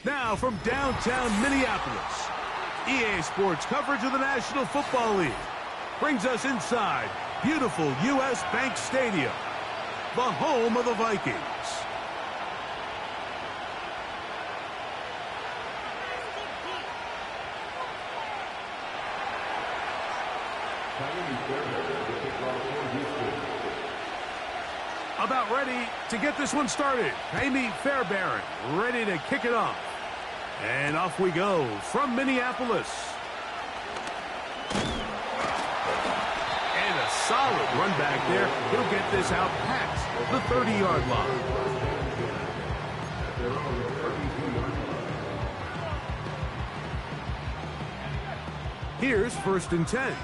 Now from downtown Minneapolis, EA Sports coverage of the National Football League brings us inside beautiful U.S. Bank Stadium, the home of the Vikings. About ready to get this one started. Amy Fairbairn ready to kick it off. And off we go from Minneapolis. And a solid run back there. He'll get this out past the 30-yard line. Here's 1st and 10.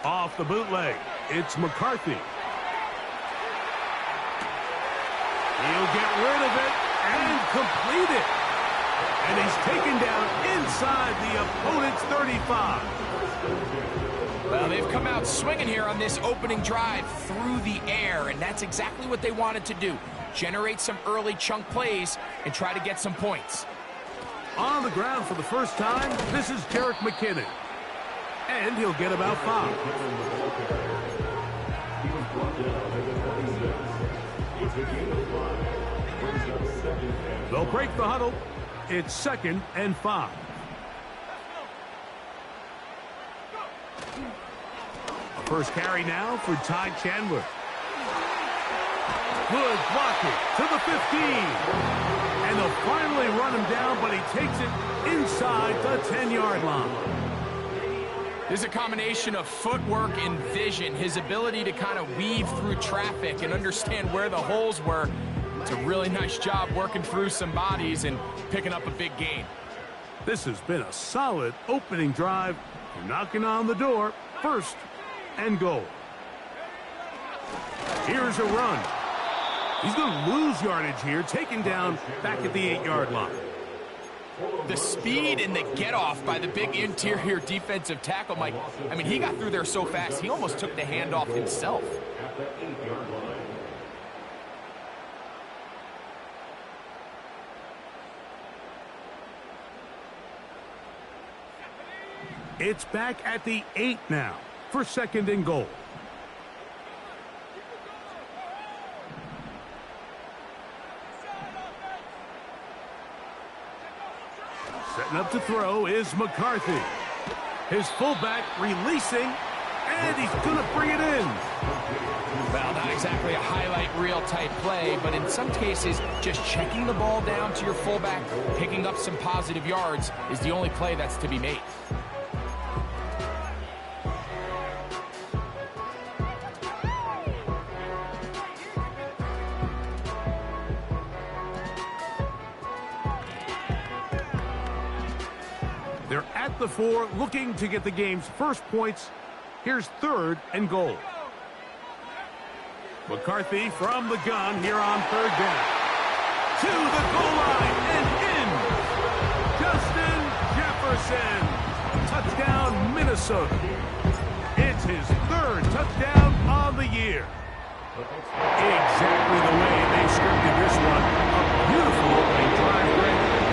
Off the bootleg, it's McCarthy. He'll get rid of it and complete it. And he's taken down inside the opponent's 35. Well, they've come out swinging here on this opening drive through the air, and that's exactly what they wanted to do. Generate some early chunk plays and try to get some points. On the ground for the first time, this is Jerick McKinnon. And he'll get about 5. They'll break the huddle. It's 2nd and 5. First carry now for Ty Chandler. Good blocking to the 15. And they'll finally run him down, but he takes it inside the 10-yard line. There's a combination of footwork and vision, his ability to kind of weave through traffic and understand where the holes were. It's a really nice job working through some bodies and picking up a big gain. This has been a solid opening drive. Knocking on the door, 1st and goal. Here's a run. He's going to lose yardage here, taken down back at the 8-yard line. The speed and the get-off by the big interior defensive tackle, Mike. I mean, he got through there so fast, he almost took the handoff himself. It's back at the 8 now for 2nd and goal. Setting up to throw is McCarthy. His fullback releasing, and he's going to bring it in. Well, not exactly a highlight reel type play, but in some cases, just checking the ball down to your fullback, picking up some positive yards is the only play that's to be made. They're at the 4, looking to get the game's first points. Here's 3rd and goal. McCarthy from the gun here on 3rd down. To the goal line and in. Justin Jefferson. Touchdown, Minnesota. It's his 3rd touchdown on the year. Exactly the way they scripted this one. A beautiful opening drive,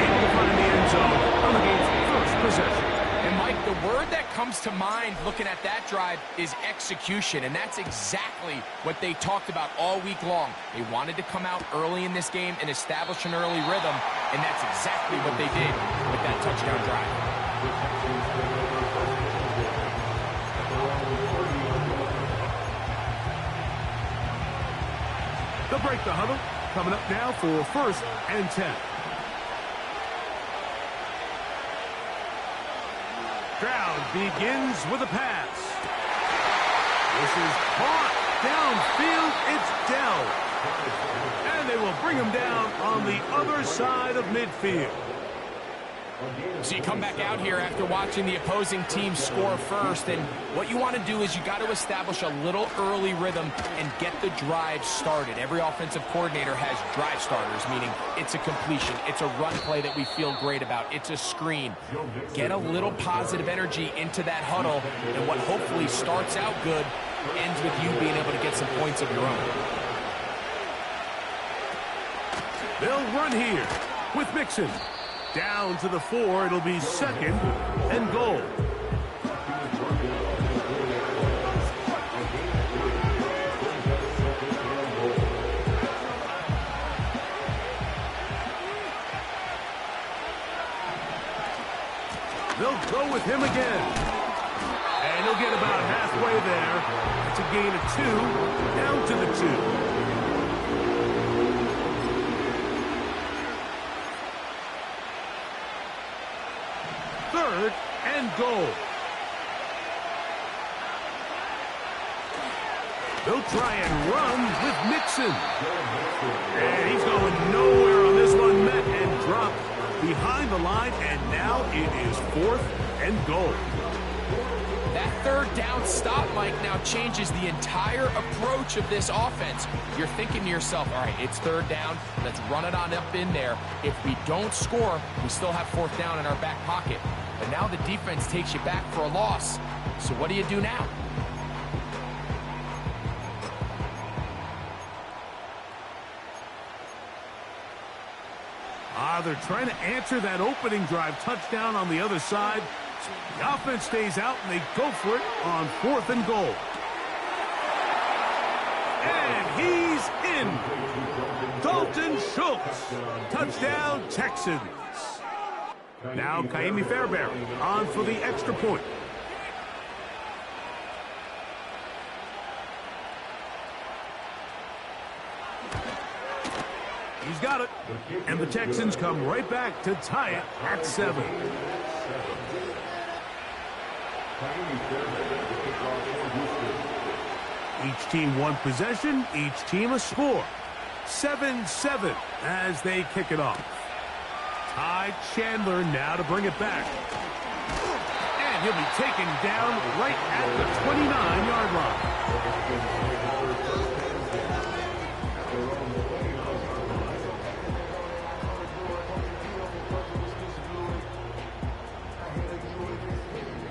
able to find the end zone on the game's first possession. And Mike, the word that comes to mind looking at that drive is execution, and that's exactly what they talked about all week long. They wanted to come out early in this game and establish an early rhythm, and that's exactly what they did with that touchdown drive. They'll break the huddle. Coming up now for 1st and 10. Stroud begins with a pass. This is caught downfield. It's Dell. And they will bring him down on the other side of midfield. So you come back out here after watching the opposing team score first, and what you want to do is you got to establish a little early rhythm and get the drive started. Every offensive coordinator has drive starters, meaning it's a completion, it's a run play that we feel great about, it's a screen. Get a little positive energy into that huddle, and what hopefully starts out good ends with you being able to get some points of your own. They'll run here with Mixon. Down to the 4. It'll be 2nd and goal. They'll go with him again. And he'll get about halfway there. It's a gain of 2, down to the 2. Third and goal. They'll try and run with Mixon. And he's going nowhere on this one. Met and dropped behind the line, and now it is 4th and goal. That 3rd down stop, Mike, now changes the entire approach of this offense. You're thinking to yourself, all right, it's 3rd down. Let's run it on up in there. If we don't score, we still have 4th down in our back pocket. But now the defense takes you back for a loss. So what do you do now? They're trying to answer that opening drive touchdown on the other side. So the offense stays out, and they go for it on 4th and goal. And he's in. Dalton Schultz. Touchdown, Texans. Now Kaimi Fairbairn on for the extra point. He's got it. And the Texans come right back to tie it at 7. Each team one possession, each team a score. 7-7 as they kick it off. Ty Chandler now to bring it back. And he'll be taken down right at the 29-yard line.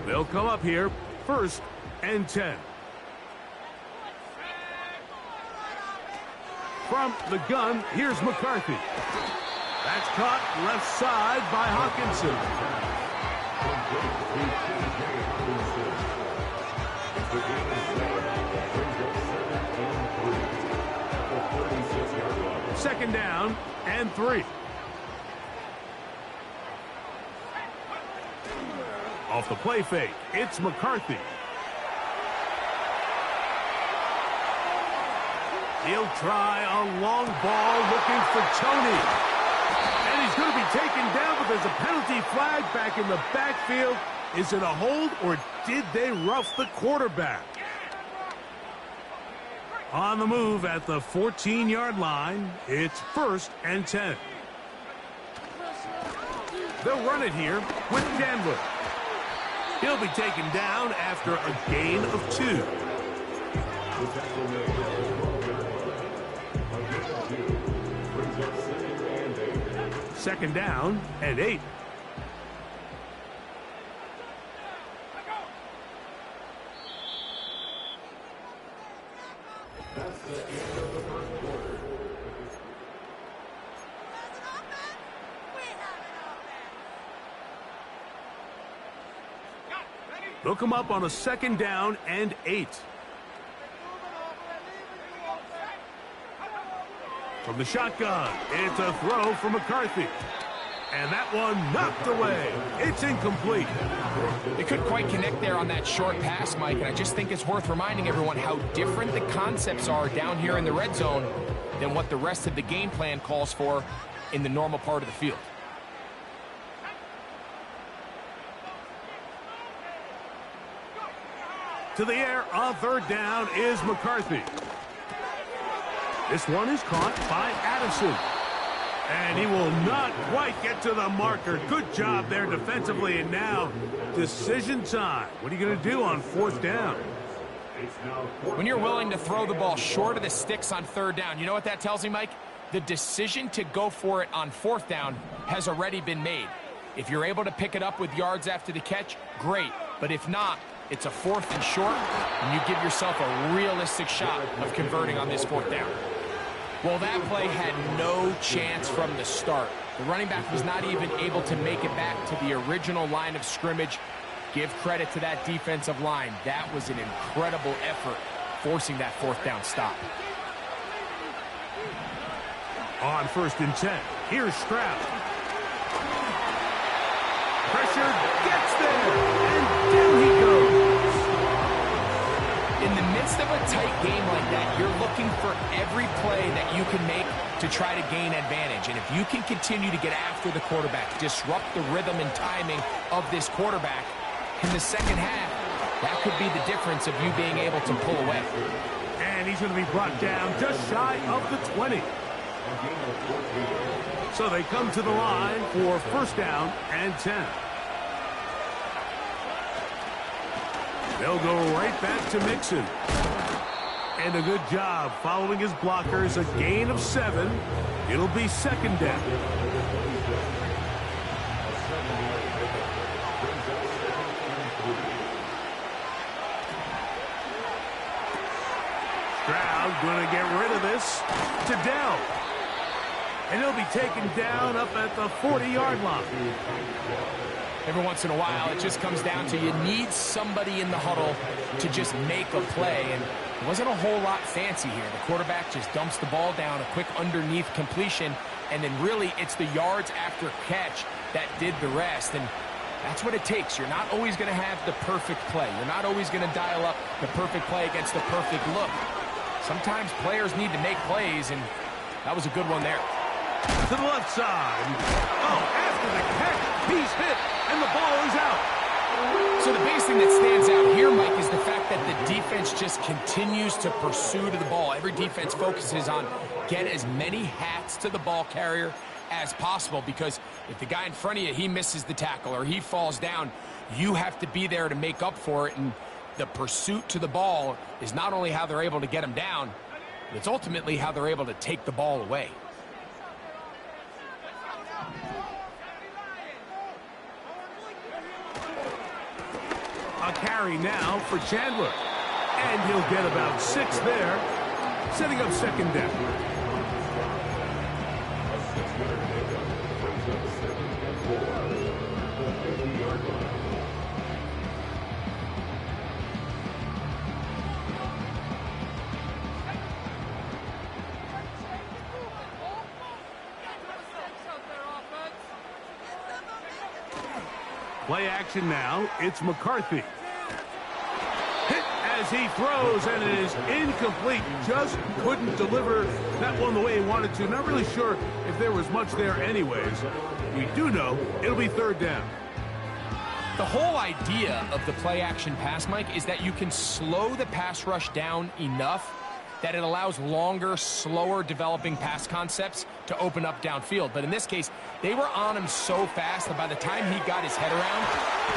They'll come up here, 1st and 10. From the gun, here's McCarthy. That's caught left side by Hawkinson. Second down and 3. Off the play fake, it's McCarthy. He'll try a long ball looking for Tony. And he's going to be taken down, but there's a penalty flag back in the backfield. Is it a hold, or did they rough the quarterback? On the move at the 14-yard line, it's 1st and 10. They'll run it here with Chandler. He'll be taken down after a gain of 2. Second down and 8. They'll come up on a 2nd down and 8. From the shotgun, it's a throw for McCarthy. And that one knocked away. It's incomplete. They couldn't quite connect there on that short pass, Mike, and I just think it's worth reminding everyone how different the concepts are down here in the red zone than what the rest of the game plan calls for in the normal part of the field. To the air on 3rd down is McCarthy. This one is caught by Addison. And he will not quite get to the marker. Good job there defensively. And now decision time. What are you going to do on 4th down? When you're willing to throw the ball short of the sticks on 3rd down, you know what that tells me, Mike? The decision to go for it on 4th down has already been made. If you're able to pick it up with yards after the catch, great. But if not, it's a 4th and short, and you give yourself a realistic shot of converting on this 4th down. Well, that play had no chance from the start. The running back was not even able to make it back to the original line of scrimmage. Give credit to that defensive line. That was an incredible effort, forcing that fourth down stop. On 1st and 10, here's Stroud. Pressure gets there, and down he goes. In the midst of a tight game like that, you're looking for every play that you can make to try to gain advantage. And if you can continue to get after the quarterback, disrupt the rhythm and timing of this quarterback in the second half, that could be the difference of you being able to pull away. And he's going to be brought down just shy of the 20. So they come to the line for 1st down and 10. They'll go right back to Mixon. And a good job following his blockers. A gain of 7. It'll be 2nd down. Stroud going to get rid of this to Dell. And he'll be taken down up at the 40-yard line. Every once in a while, it just comes down to you need somebody in the huddle to just make a play. And it wasn't a whole lot fancy here. The quarterback just dumps the ball down, a quick underneath completion, and then really it's the yards after catch that did the rest. And that's what it takes. You're not always going to have the perfect play. You're not always going to dial up the perfect play against the perfect look. Sometimes players need to make plays, and that was a good one there. To the left side. Oh, after the catch, he's hit, and the ball is out. So the biggest thing that stands out here, Mike, is the fact that the defense just continues to pursue to the ball. Every defense focuses on get as many hats to the ball carrier as possible, because if the guy in front of you, he misses the tackle or he falls down, you have to be there to make up for it. And the pursuit to the ball is not only how they're able to get him down, but it's ultimately how they're able to take the ball away. A carry now for Chandler. And he'll get about 6 there, setting up 2nd down. Play action now. It's McCarthy. Hit as he throws, and it is incomplete. Just couldn't deliver that one the way he wanted to. Not really sure if there was much there anyways. We do know it'll be 3rd down. The whole idea of the play action pass, Mike, is that you can slow the pass rush down enough that it allows longer, slower developing pass concepts to open up downfield. But in this case, they were on him so fast that by the time he got his head around,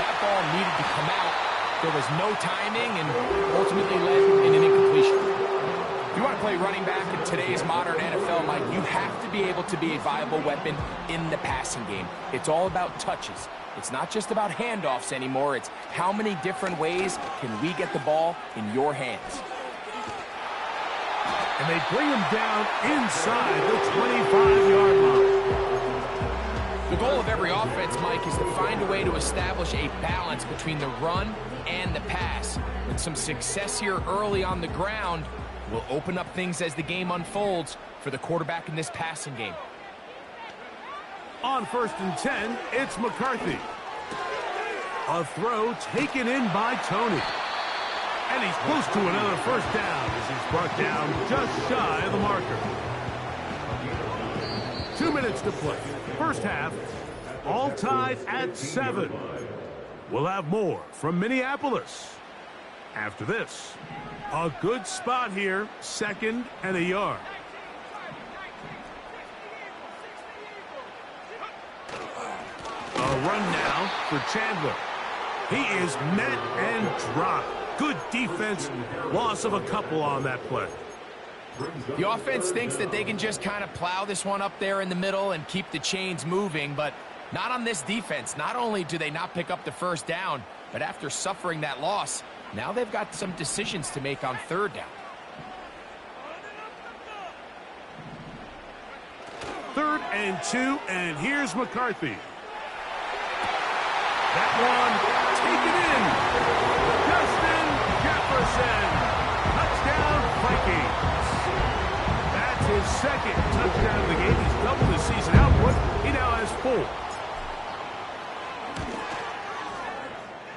that ball needed to come out. There was no timing and ultimately led in an incompletion. If you want to play running back in today's modern NFL, Mike, you have to be able to be a viable weapon in the passing game. It's all about touches. It's not just about handoffs anymore. It's how many different ways can we get the ball in your hands. And they bring him down inside the 25-yard line. The goal of every offense, Mike, is to find a way to establish a balance between the run and the pass. With some success here early on the ground will open up things as the game unfolds for the quarterback in this passing game. On 1st and 10, it's McCarthy. A throw taken in by Tony. And he's close to another 1st down as he's brought down just shy of the marker. 2 minutes to play. 1st half, all tied at 7. We'll have more from Minneapolis. After this, a good spot here, 2nd and a yard. A run now for Chandler. He is met and dropped. Good defense, loss of a couple on that play. The offense thinks that they can just kind of plow this one up there in the middle and keep the chains moving, but not on this defense. Not only do they not pick up the 1st down, but after suffering that loss, now they've got some decisions to make on 3rd down. 3rd and 2, and here's McCarthy. That one taken in. Justin Jefferson. Touchdown, Vikings. That's his 2nd touchdown of the game. He's doubled his season output. He now has 4.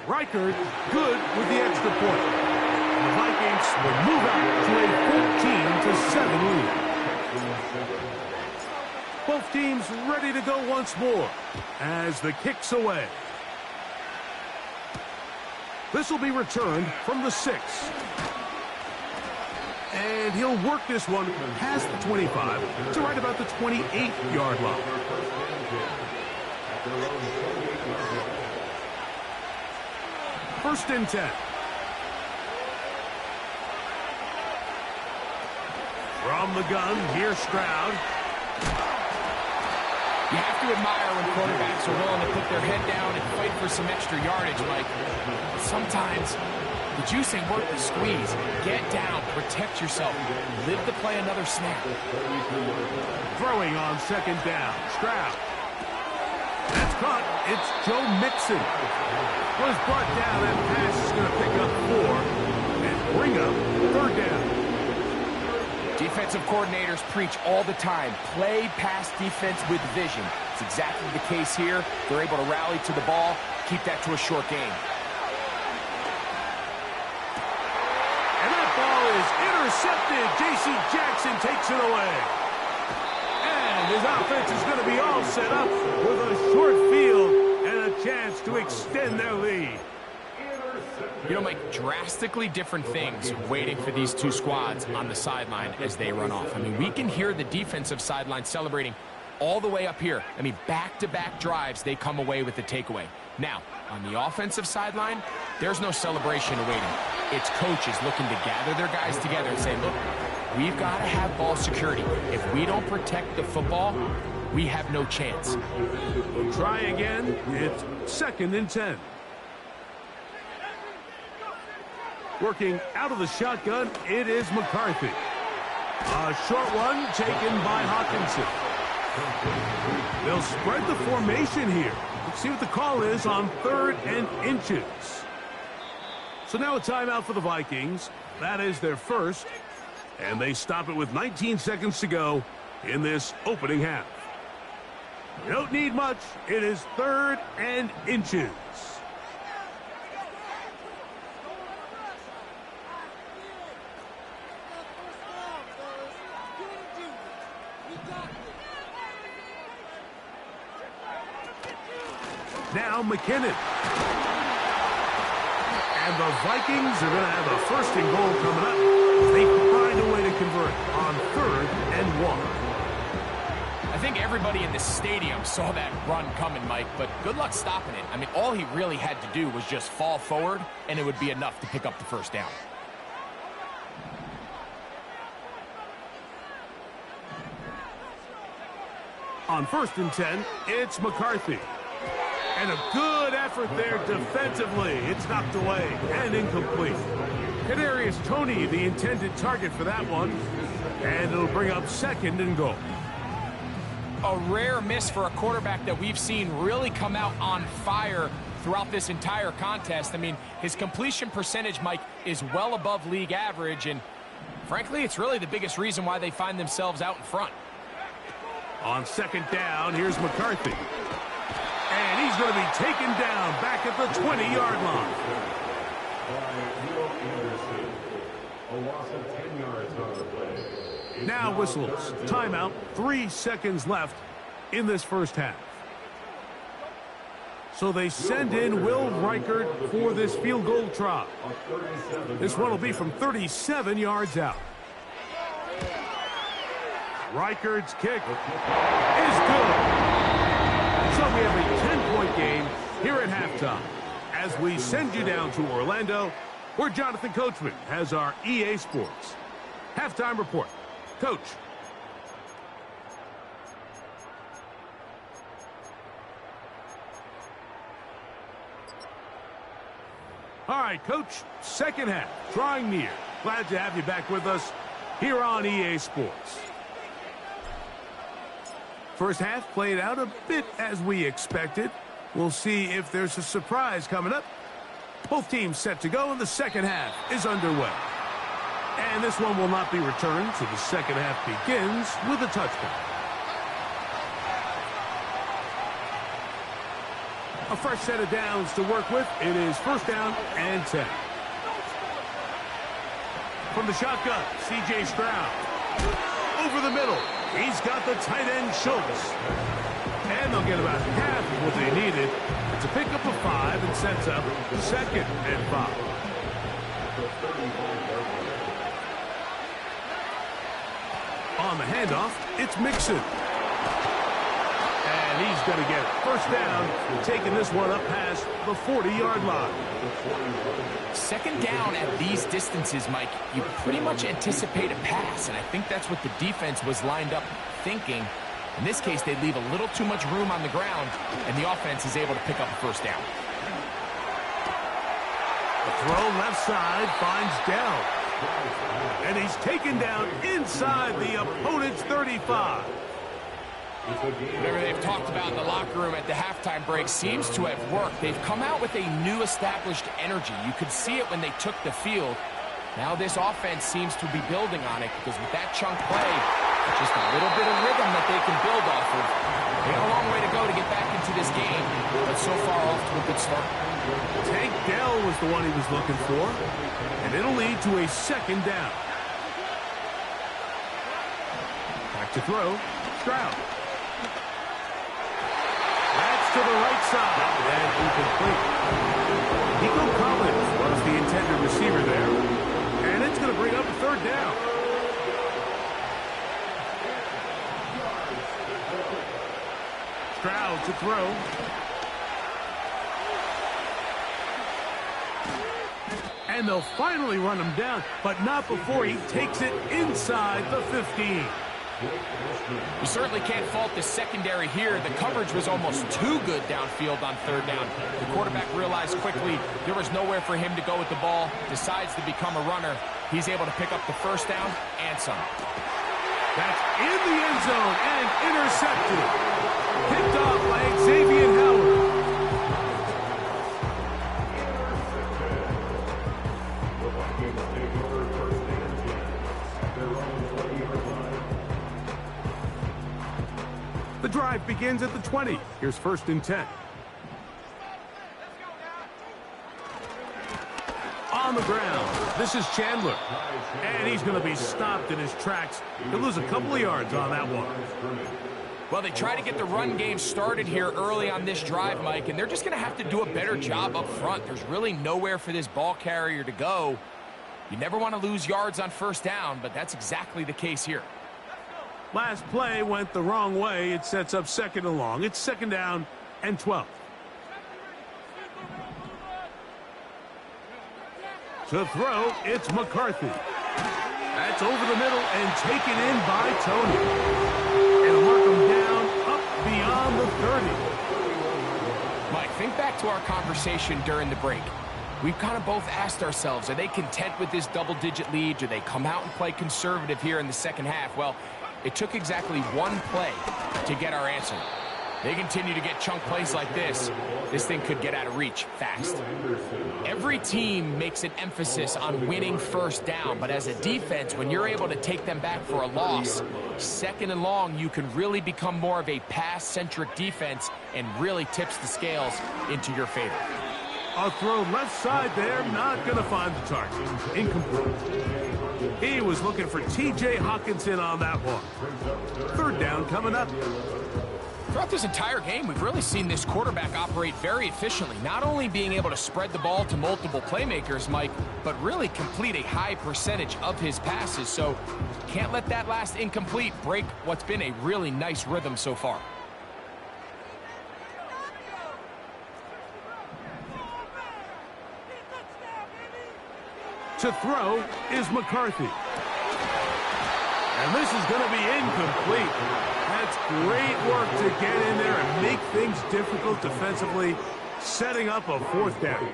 Reichard good with the extra point. The Vikings will move out to a 14-7 lead. Both teams ready to go once more as the kick's away. This will be returned from the 6. And he'll work this one past the 25 to right about the 28-yard line. First and 10. From the gun, here's Stroud. You have to admire when quarterbacks are willing to put their head down and fight for some extra yardage, Mike. Sometimes the juice ain't worth the squeeze. Get down, protect yourself, live to play another snap. Throwing on 2nd down, Stroud. That's caught. It's Joe Mixon. Was brought down. That pass is going to pick up 4 and bring up 3rd down. Defensive coordinators preach all the time, play pass defense with vision. It's exactly the case here. They're able to rally to the ball, keep that to a short game. And that ball is intercepted. J.C. Jackson takes it away. And his offense is going to be all set up with a short field and a chance to extend their lead. You know, Mike, drastically different things waiting for these two squads on the sideline as they run off. I mean, we can hear the defensive sideline celebrating all the way up here. I mean, back-to-back drives, they come away with the takeaway. Now, on the offensive sideline, there's no celebration awaiting. It's coaches looking to gather their guys together and say, look, we've got to have ball security. If we don't protect the football, we have no chance. We'll try again. It's 2nd and 10. Working out of the shotgun, it is McCarthy. A short one taken by Hawkinson. They'll spread the formation here. Let's see what the call is on 3rd and inches. So now a timeout for the Vikings. That is their first. And they stop it with 19 seconds to go in this opening half. You don't need much. It is 3rd and inches. Now McKinnon. And the Vikings are going to have a 1st and goal coming up. They find a way to convert on 3rd and 1. I think everybody in the stadium saw that run coming, Mike, but good luck stopping it. I mean, all he really had to do was just fall forward, and it would be enough to pick up the 1st down. On 1st and 10, it's McCarthy. And a good effort there defensively. It's knocked away and incomplete. Kadarius Toney, the intended target for that one. And it'll bring up 2nd and goal. A rare miss for a quarterback that we've seen really come out on fire throughout this entire contest. I mean, his completion percentage, Mike, is well above league average. And frankly, it's really the biggest reason why they find themselves out in front. On 2nd down, here's McCarthy. And he's going to be taken down back at the 20-yard line. Now whistles. Timeout. 3 seconds left in this first half. So they send in Will Reichard for this field goal try. This one will be from 37 yards out. Reichard's kick is good. So we have a 10-point game here at halftime as we send you down to Orlando, where Jonathan Coachman has our EA Sports halftime report. Coach. All right, Coach, second half, drawing near. Glad to have you back with us here on EA Sports. First half played out a bit as we expected. We'll see if there's a surprise coming up. Both teams set to go, and the second half is underway. And this one will not be returned, so the second half begins with a touchdown. A fresh set of downs to work with. It is first down and 10. From the shotgun, C.J. Stroud. Over the middle. He's got the tight end, Schultz. And they'll get about half of what they needed. It's a pickup of 5 and sets up second and 5. On the handoff, it's Mixon. And he's going to get it. First down, taking this one up past the 40-yard line. Second down at these distances, Mike, you pretty much anticipate a pass, and I think that's what the defense was lined up thinking. In this case, they leave a little too much room on the ground, and the offense is able to pick up a first down. The throw left side finds Dell. And he's taken down inside the opponent's 35. Whatever they've talked about in the locker room at the halftime break seems to have worked. They've come out with a new established energy. You could see it when they took the field. Now this offense seems to be building on it because with that chunk play, just a little bit of rhythm that they can build off of. They have a long way to go to get back into this game, but so far off to a good start. Tank Dell was the one he was looking for, and it'll lead to a second down. Back to throw, Stroud. That's to the right side, and incomplete. Nico Collins was the intended receiver there, and it's going to bring up a third down. Stroud to throw. And they'll finally run him down, but not before he takes it inside the 15. You certainly can't fault the secondary here. The coverage was almost too good downfield on third down. The quarterback realized quickly there was nowhere for him to go with the ball, decides to become a runner. He's able to pick up the first down and some. That's in the end zone and intercepted. Picked off by Xavier Howard. The drive begins at the 20. Here's first and 10. On the ground, this is Chandler. And he's going to be stopped in his tracks. He'll lose a couple of yards on that one. Well, they try to get the run game started here early on this drive, Mike, and they're just going to have to do a better job up front. There's really nowhere for this ball carrier to go. You never want to lose yards on first down, but that's exactly the case here. Last play went the wrong way. It sets up second and long. It's second down and 12. To throw, it's McCarthy. That's over the middle and taken in by Tony. And mark him down up beyond the 30. Mike, think back to our conversation during the break. We've kind of both asked ourselves, are they content with this double-digit lead? Do they come out and play conservative here in the second half? Well, it took exactly one play to get our answer. They continue to get chunk plays like this. This thing could get out of reach fast. Every team makes an emphasis on winning first down, but as a defense, when you're able to take them back for a loss, second and long, you can really become more of a pass-centric defense and really tips the scales into your favor. A throw left side there, not going to find the target. Incomplete. He was looking for T.J. Hawkinson on that one. Third down coming up. Throughout this entire game, we've really seen this quarterback operate very efficiently, not only being able to spread the ball to multiple playmakers, Mike, but really complete a high percentage of his passes. So can't let that last incomplete break what's been a really nice rhythm so far. To throw is McCarthy. And this is going to be incomplete. That's great work to get in there and make things difficult defensively, setting up a fourth down.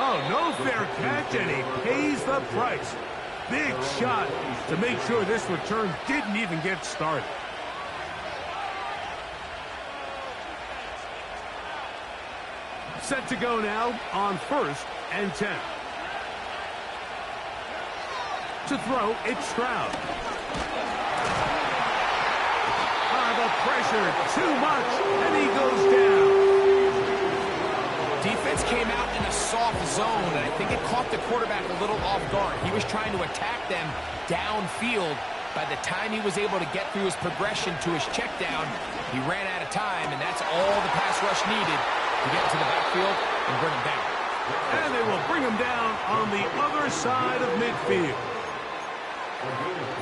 Oh, no fair catch, and he pays the price. Big shot to make sure this return didn't even get started. Set to go now on 1st and 10. To throw, it's Stroud. The pressure, too much, and he goes down. Defense came out in a soft zone, and I think it caught the quarterback a little off guard. He was trying to attack them downfield. By the time he was able to get through his progression to his check down, he ran out of time, and that's all the pass rush needed to get to the backfield and bring him down. And they will bring him down on the other side of midfield.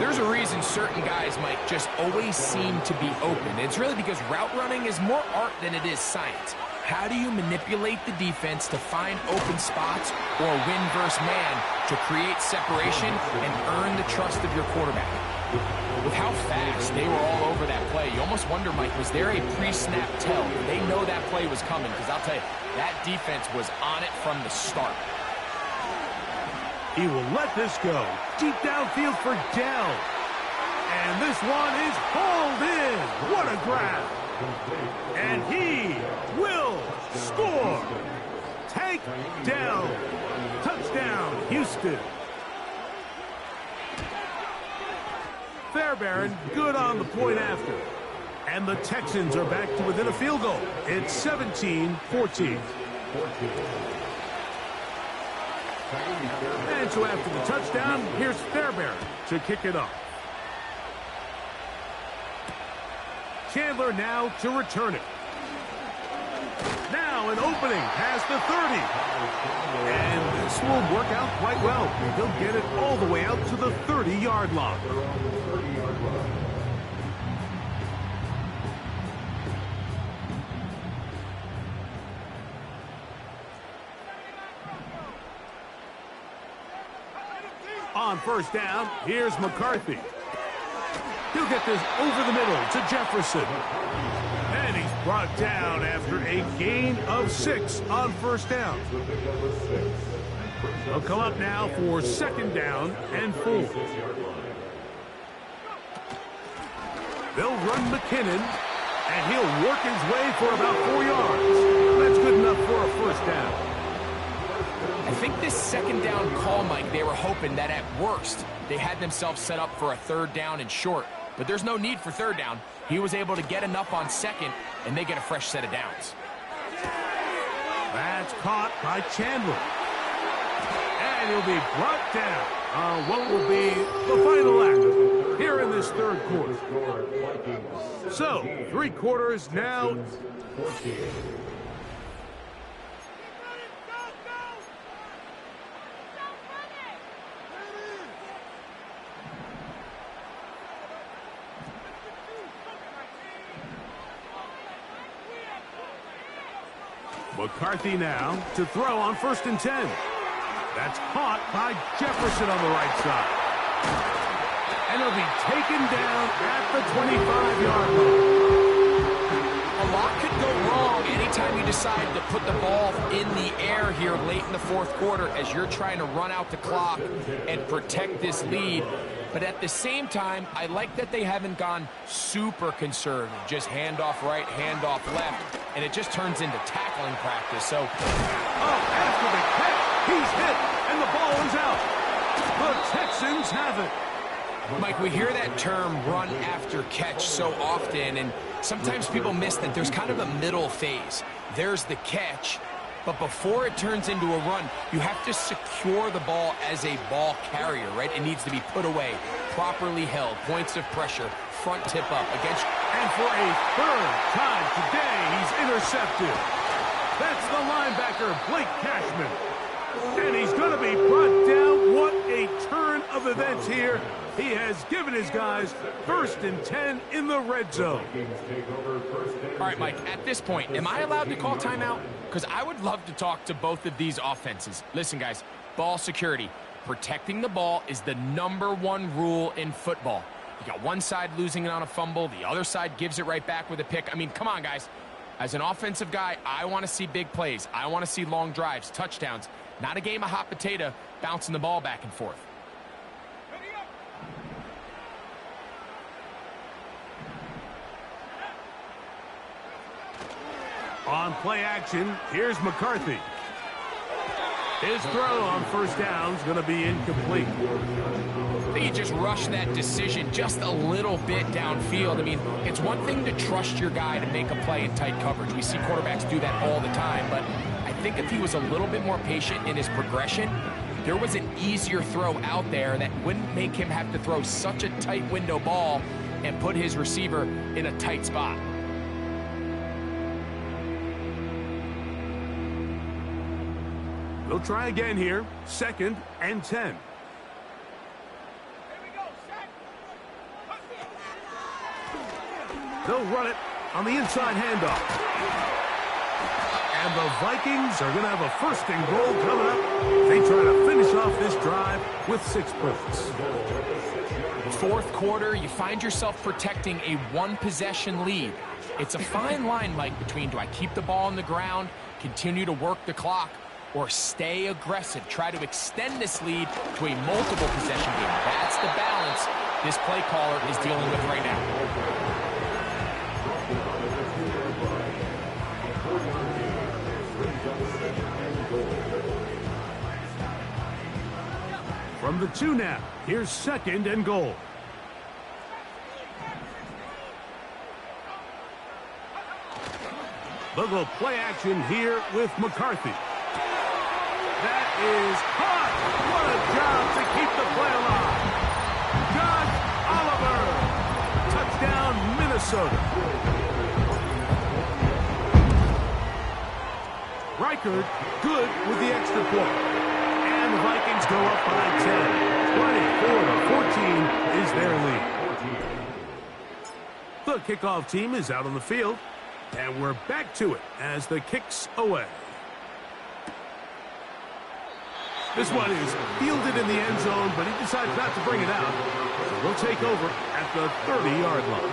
There's a reason certain guys, Mike, just always seem to be open. It's really because route running is more art than it is science. How do you manipulate the defense to find open spots or win versus man to create separation and earn the trust of your quarterback? With how fast they were all over that play, you almost wonder, Mike, was there a pre-snap tell? Did they know that play was coming? Because I'll tell you, that defense was on it from the start. He will let this go. Deep downfield for Dell. And this one is hauled in. What a grab. And he will score. Take down. Touchdown, Houston. Fairbairn, good on the point after. And the Texans are back to within a field goal. It's 17-14. And so after the touchdown, here's Fairbairn to kick it off. Chandler now to return it. Now an opening past the 30. And this will work out quite well. He'll get it all the way out to the 30-yard line. On first down, here's McCarthy. He'll get this over the middle to Jefferson. And he's brought down after a gain of 6 on first down. They'll come up now for 2nd down and 4. They'll run McKinnon, and he'll work his way for about 4 yards. That's good enough for a first down. I think this 2nd down call, Mike, they were hoping that at worst they had themselves set up for a 3rd down and short. But there's no need for 3rd down. He was able to get enough on 2nd, and they get a fresh set of downs. That's caught by Chandler. And he'll be brought down on what will be the final act here in this 3rd quarter. So, 3 quarters now. McCarthy now to throw on 1st and 10. That's caught by Jefferson on the right side. And he'll be taken down at the 25-yard line. A lot could go wrong anytime you decide to put the ball in the air here late in the 4th quarter as you're trying to run out the clock and protect this lead. But at the same time, I like that they haven't gone super conservative. Just handoff right, handoff left. And it just turns into tackling practice. So, after the catch, he's hit, and the ball is out. The Texans have it. Mike, we hear that term run after catch so often, and sometimes people miss that there's kind of a middle phase. There's the catch, but before it turns into a run, you have to secure the ball as a ball carrier, right? It needs to be put away, properly held, points of pressure, front tip up against. And for a 3rd time today, he's intercepted. That's the linebacker, Blake Cashman. And he's going to be brought down. What a turn of events here. He has given his guys 1st and 10 in the red zone. All right, Mike, at this point, am I allowed to call timeout? Because I would love to talk to both of these offenses. Listen, guys, ball security. Protecting the ball is the #1 rule in football. You got one side losing it on a fumble. The other side gives it right back with a pick. I mean, come on, guys. As an offensive guy, I want to see big plays. I want to see long drives, touchdowns. Not a game of hot potato, bouncing the ball back and forth. On play action, here's McCarthy. His throw on first down is going to be incomplete. I think he just rushed that decision just a little bit downfield. I mean, it's one thing to trust your guy to make a play in tight coverage. We see quarterbacks do that all the time, but I think if he was a little bit more patient in his progression, there was an easier throw out there that wouldn't make him have to throw such a tight window ball and put his receiver in a tight spot. They'll try again here. 2nd and 10. They'll run it on the inside handoff. And the Vikings are going to have a 1st and goal coming up. They try to finish off this drive with 6 points. 4th quarter, you find yourself protecting a 1-possession lead. It's a fine line, Mike, between do I keep the ball on the ground, continue to work the clock, or stay aggressive, try to extend this lead to a multiple possession game. That's the balance this play caller is dealing with right now. From the 2 now, here's 2nd and goal. They'll go play action here with McCarthy. That is hot. What a job to keep the play alive. Judge Oliver. Touchdown, Minnesota. Reichard, good with the extra point. And the Vikings go up by 10. 24-14 is their lead. The kickoff team is out on the field. And we're back to it as the kick's away. This one is fielded in the end zone, but he decides not to bring it out. So we'll take over at the 30-yard line.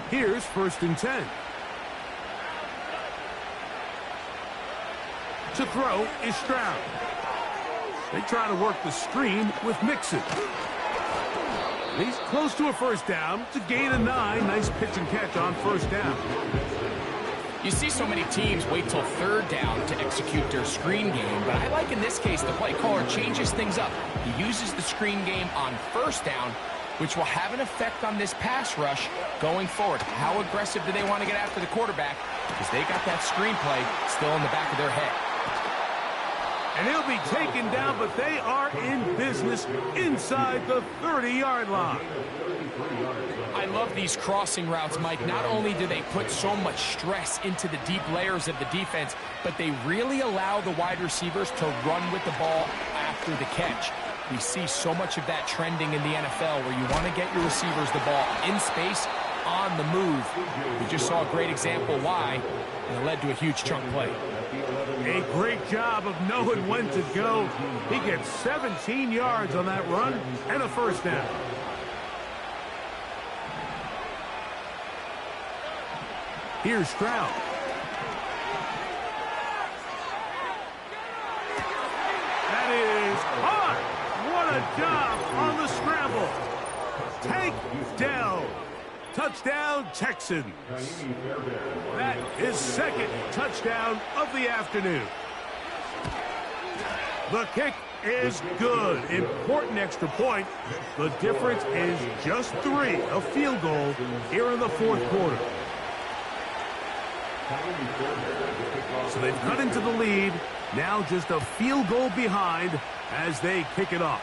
Here's 1st and 10. To throw is Stroud. They try to work the screen with Mixon. He's close to a 1st down. It's a gain of 9. Nice pitch and catch on 1st down. You see so many teams wait till 3rd down to execute their screen game, but I like in this case the play caller changes things up. He uses the screen game on 1st down, which will have an effect on this pass rush going forward. How aggressive do they want to get after the quarterback? Because they got that screen play still in the back of their head. And he'll be taken down, but they are in business inside the 30-yard line. I love these crossing routes, Mike. Not only do they put so much stress into the deep layers of the defense, but they really allow the wide receivers to run with the ball after the catch. We see so much of that trending in the NFL where you want to get your receivers the ball in space, on the move. We just saw a great example why, and it led to a huge chunk play. A great job of knowing when to go. He gets 17 yards on that run and a 1st down. Here's Stroud. That is hot. What a job on the scramble. Tank Dell. Touchdown, Texans. That is 2nd touchdown of the afternoon. The kick is good. Important extra point. The difference is just 3, a field goal here in the 4th quarter. So they've cut into the lead. Now just a field goal behind as they kick it off.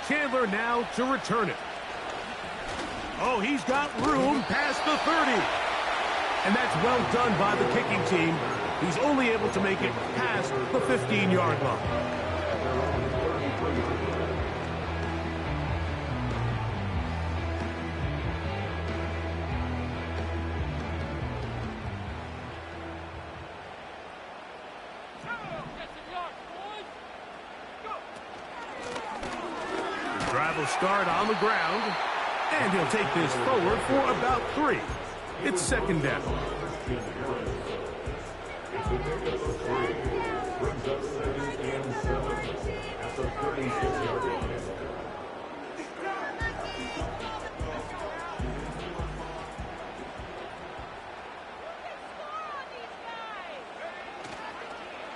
Chandler now to return it. Oh, he's got room past the 30. And that's well done by the kicking team. He's only able to make it past the 15-yard line. The drive will start on the ground. And he'll take this forward for about 3. It's second down.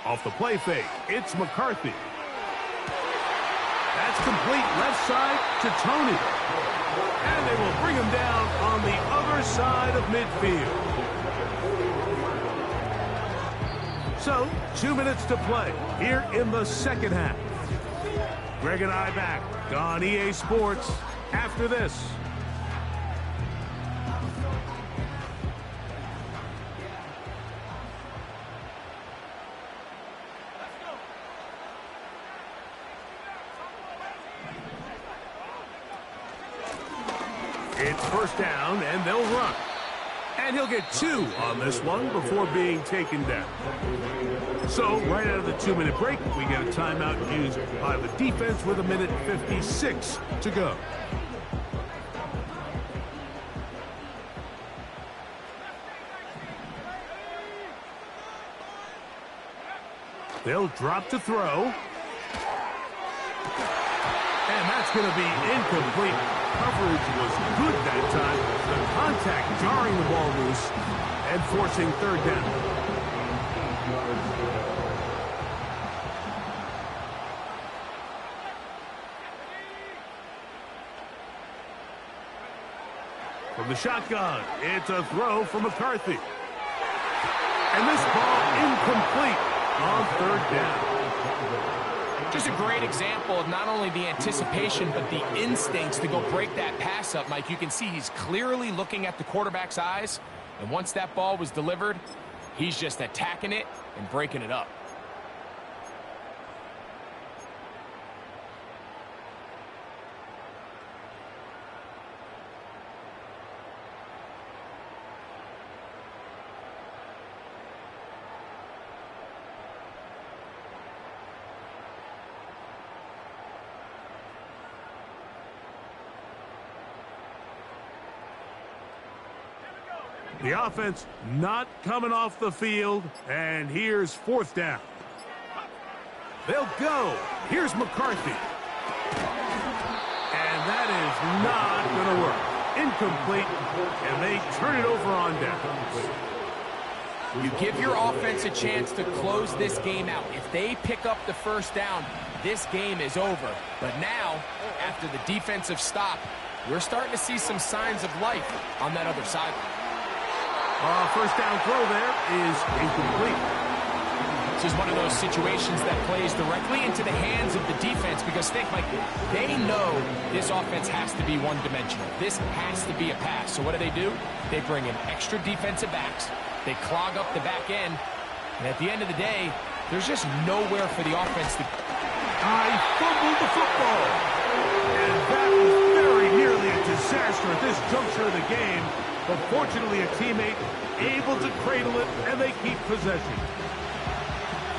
Off the play fake, it's McCarthy. That's complete left side to Tony. And they will bring him down on the other side of midfield. So, 2 minutes to play here in the second half. Greg and I back on EA Sports after this. It's first down, and they'll run. And he'll get 2 on this one before being taken down. So, right out of the 2-minute break, we get a timeout used by the defense with 1:56 to go. They'll drop to throw. And that's going to be incomplete. Coverage was good that time. The contact jarring the ball loose and forcing third down. From the shotgun, it's a throw for McCarthy. And this ball incomplete on third down. Just a great example of not only the anticipation, but the instincts to go break that pass up, Mike. You can see he's clearly looking at the quarterback's eyes, and once that ball was delivered, he's just attacking it and breaking it up. The offense not coming off the field, and here's fourth down. They'll go. Here's McCarthy. And that is not going to work. Incomplete, and they turn it over on downs. You give your offense a chance to close this game out. If they pick up the first down, this game is over. But now, after the defensive stop, we're starting to see some signs of life on that other sideline. First down throw there is incomplete. This is one of those situations that plays directly into the hands of the defense because think, Mike, they know this offense has to be one-dimensional. This has to be a pass. So what do? They bring in extra defensive backs. They clog up the back end. And at the end of the day, there's just nowhere for the offense to... I fumbled the football. And that was very nearly a disaster at this juncture of the game. But fortunately, a teammate able to cradle it, and they keep possession.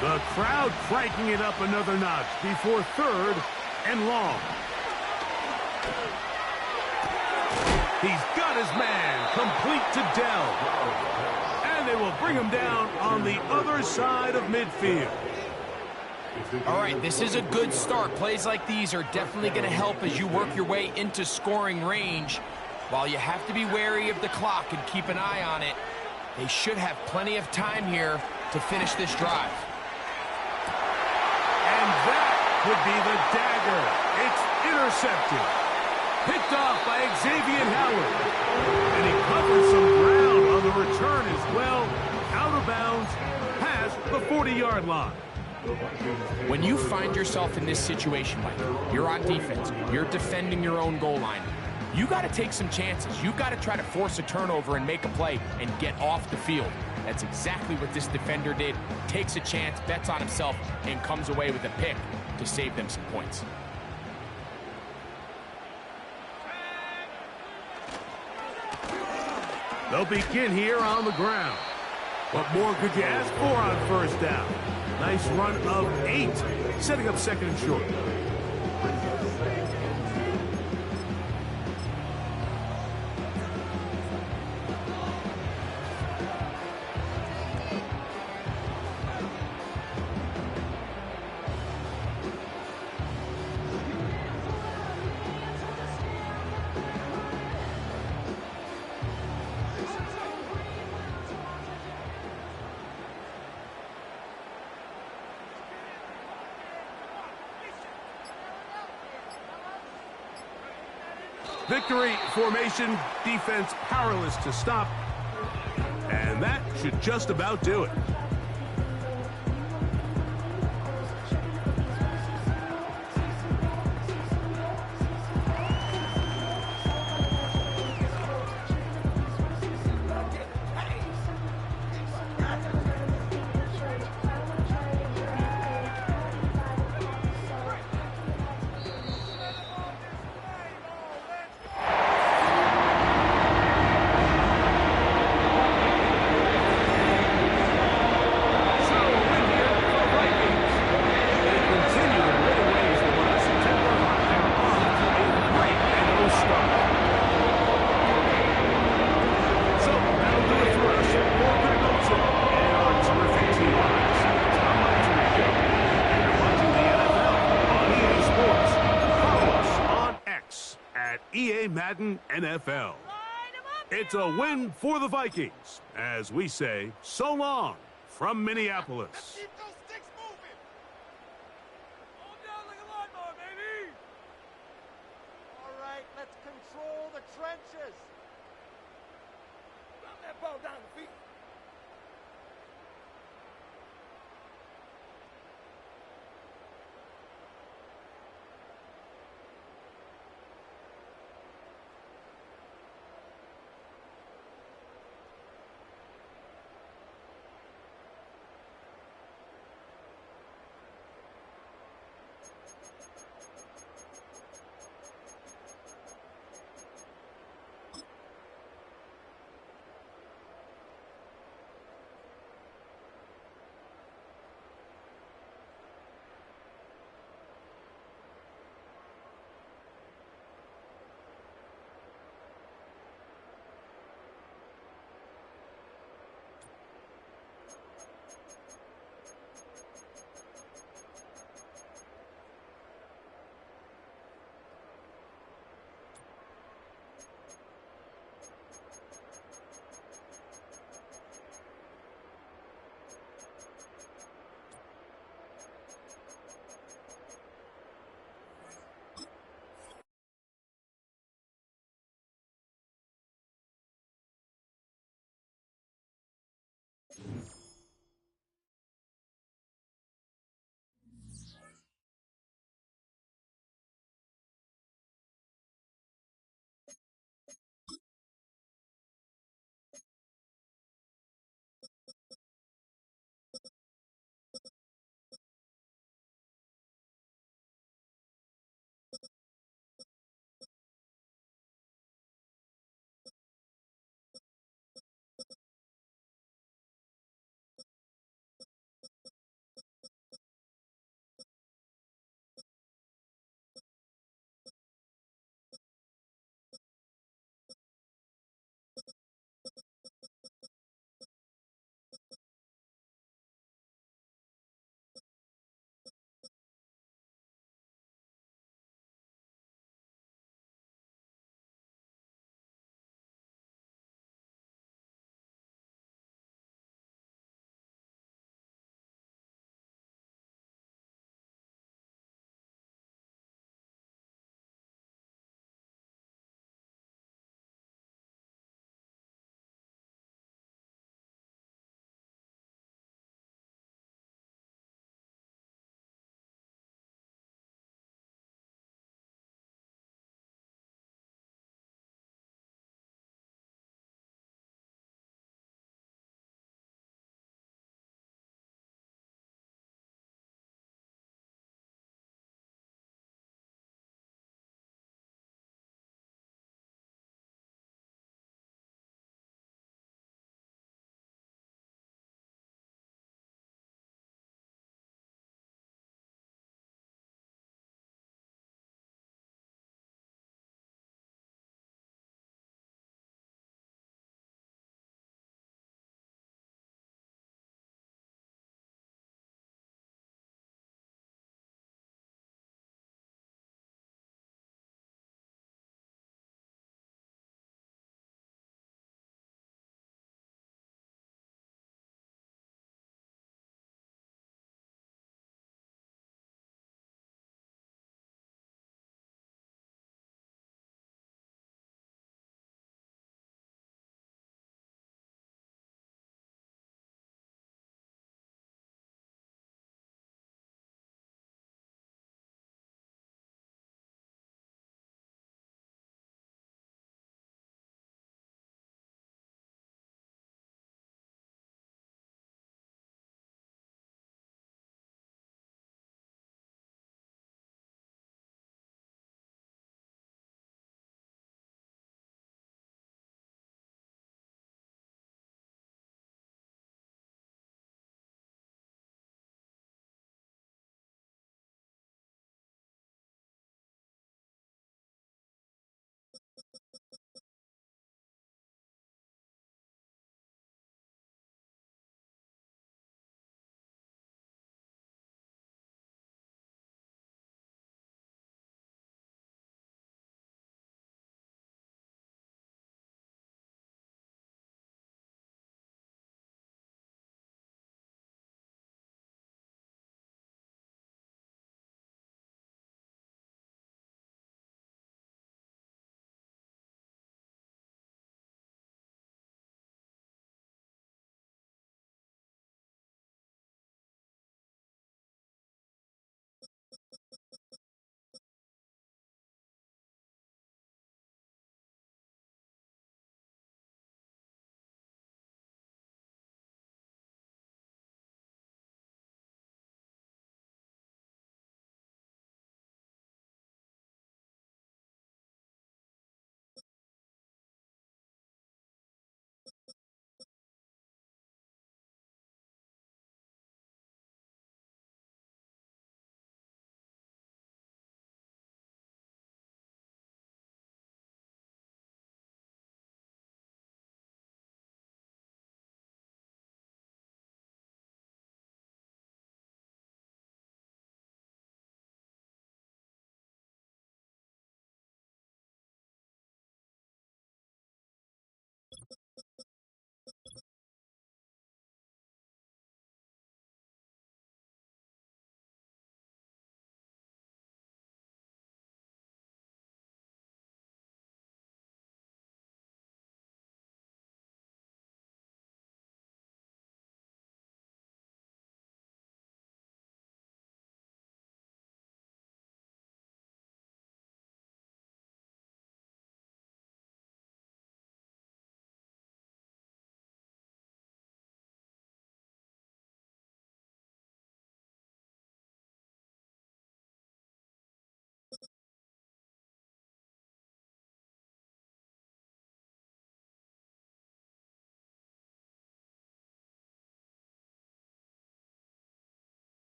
The crowd cranking it up another notch before third and long. He's got his man complete to Dell. And they will bring him down on the other side of midfield. All right, this is a good start. Plays like these are definitely going to help as you work your way into scoring range. While you have to be wary of the clock and keep an eye on it, they should have plenty of time here to finish this drive. And that would be the dagger. It's intercepted. Picked off by Xavier Howard. And he covers some ground on the return as well. Out of bounds, past the 40-yard line. When you find yourself in this situation, Mike, you're on defense, you're defending your own goal line, you got to take some chances. You got to try to force a turnover and make a play and get off the field. That's exactly what this defender did. Takes a chance, bets on himself, and comes away with a pick to save them some points. They'll begin here on the ground. What more could you ask for on first down? Nice run of 8, setting up second and short. Victory formation, defense powerless to stop. And that should just about do it. EA Madden NFL. It's a win for the Vikings, as we say, so long from Minneapolis. Keep those sticks moving. Hold down like a lawnmower, baby. All right, let's control the trenches. Drop that ball down the field.